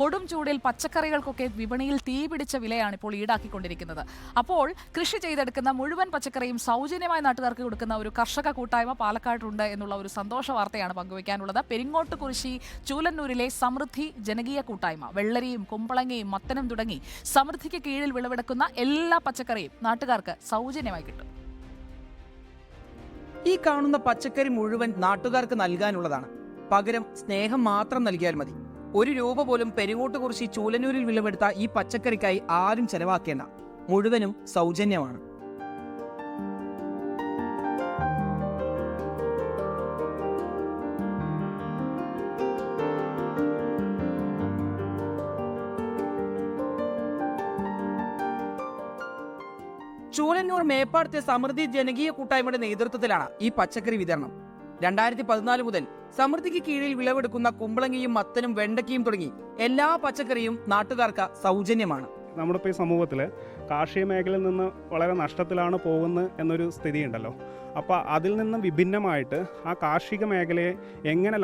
കൊടും ചൂടിൽ പച്ചക്കറികൾക്കൊക്കെ വിപണിയിൽ തീപിടിച്ച വിലയാണ് ഇപ്പോൾ ഈടാക്കിക്കൊണ്ടിരിക്കുന്നത്. അപ്പോൾ കൃഷി ചെയ്തെടുക്കുന്ന മുഴുവൻ പച്ചക്കറിയും സൗജന്യമായി നാട്ടുകാർക്ക് കൊടുക്കുന്ന ഒരു കർഷക കൂട്ടായ്മ പാലക്കാടുണ്ട് എന്നുള്ള ഒരു സന്തോഷ വാർത്തയാണ് പങ്കുവയ്ക്കാനുള്ളത്. പെരിങ്ങോട്ടുകുറിശി ചൂലന്നൂരിലെ സമൃദ്ധി ജനകീയ കൂട്ടായ്മ വെള്ളരിയും കുമ്പളങ്ങയും മത്തനും തുടങ്ങി സമൃദ്ധിക്ക് കീഴിൽ വിളവെടുക്കുന്ന എല്ലാ പച്ചക്കറിയും നാട്ടുകാർക്ക് സൗജന്യമായി കിട്ടും. ഈ കാണുന്ന പച്ചക്കറി മുഴുവൻ നാട്ടുകാർക്ക് നൽകാനുള്ളതാണ്. പകരം സ്നേഹം മാത്രം നൽകിയാൽ മതി. ₹1 പോലും പെരിങ്ങോട്ടുകുറിശി ചൂലന്നൂരിൽ വിളവെടുത്ത ഈ പച്ചക്കറിക്കായി ആരും ചെലവാക്കേണ്ട. മുഴുവനും സൗജന്യമാണ്. ചൂലന്നൂർ മേപ്പാടത്തെ സമൃദ്ധി ജനകീയ കൂട്ടായ്മയുടെ നേതൃത്വത്തിലാണ് ഈ പച്ചക്കറി വിതരണം. 2014 മുതൽ സമൃദ്ധിക്ക് കീഴിൽ വിളവെടുക്കുന്ന കുമ്പളങ്ങയും മത്തനും വെണ്ടയ്ക്കയും തുടങ്ങി എല്ലാ പച്ചക്കറിയും നാട്ടുകാർക്ക് സൗജന്യമാണ്. നമ്മുടെ ഇപ്പോൾ ഈ സമൂഹത്തിൽ കാർഷിക മേഖലയിൽ നിന്ന് വളരെ നഷ്ടത്തിലാണ് പോകുന്നത് എന്നൊരു സ്ഥിതിയുണ്ടല്ലോ. അപ്പോൾ അതിൽ നിന്ന് വിഭിന്നമായിട്ട് ആ കാർഷിക മേഖലയെ എങ്ങനെ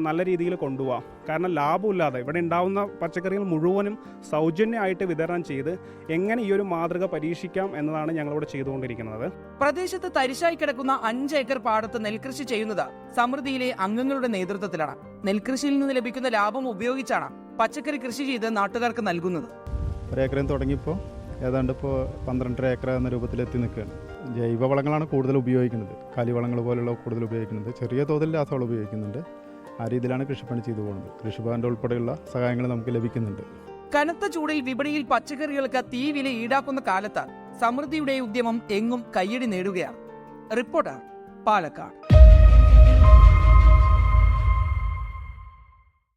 നല്ല രീതിയിൽ കൊണ്ടുപോകാം. കാരണം ലാഭമില്ലാതെ ഇവിടെ ഉണ്ടാവുന്ന പച്ചക്കറികൾ മുഴുവനും സൗജന്യമായിട്ട് വിതരണം ചെയ്ത് എങ്ങനെ ഈ ഒരു മാതൃക പരീക്ഷിക്കാം എന്നതാണ് ഞങ്ങളിവിടെ ചെയ്തുകൊണ്ടിരിക്കുന്നത്. പ്രദേശത്ത് തരിശായി കിടക്കുന്ന 5 ഏക്കർ പാടത്ത് നെൽകൃഷി ചെയ്യുന്നത് സമൃദ്ധിയിലെ അംഗങ്ങളുടെ നേതൃത്വത്തിലാണ്. നെൽകൃഷിയിൽ നിന്ന് ലഭിക്കുന്ന ലാഭം ഉപയോഗിച്ചാണ് പച്ചക്കറി കൃഷി ചെയ്ത് നാട്ടുകാർക്ക് നൽകുന്നത്. ഒരേക്കറിൽ തുടങ്ങിയപ്പോൾ ഏതാണ്ട് ഇപ്പോൾ 12 ഏക്കർ എന്ന രൂപത്തിലെത്തി നിൽക്കുകയാണ്. ജൈവവളങ്ങളാണ് കൂടുതൽ ഉപയോഗിക്കുന്നത്. കാലിവളങ്ങൾ പോലുള്ള കൂടുതൽ ഉപയോഗിക്കുന്നത്. ചെറിയ തോതിൽ രാസവളം ഉപയോഗിക്കുന്നുണ്ട്. ആ രീതിയിലാണ് കൃഷിപ്പണി ചെയ്തു പോകുന്നത്. കൃഷിഭവൻ്റെ ഉൾപ്പെടെയുള്ള സഹായങ്ങൾ നമുക്ക് ലഭിക്കുന്നുണ്ട്. കനത്ത ചൂടിൽ വിപണിയിൽ പച്ചക്കറികൾക്ക് തീ വില ഈടാക്കുന്ന കാലത്ത് സമൃദ്ധിയുടെ ഉദ്യമം എങ്ങും കയ്യടി നേടുകയാണ്. റിപ്പോർട്ടർ, പാലക്കാട്.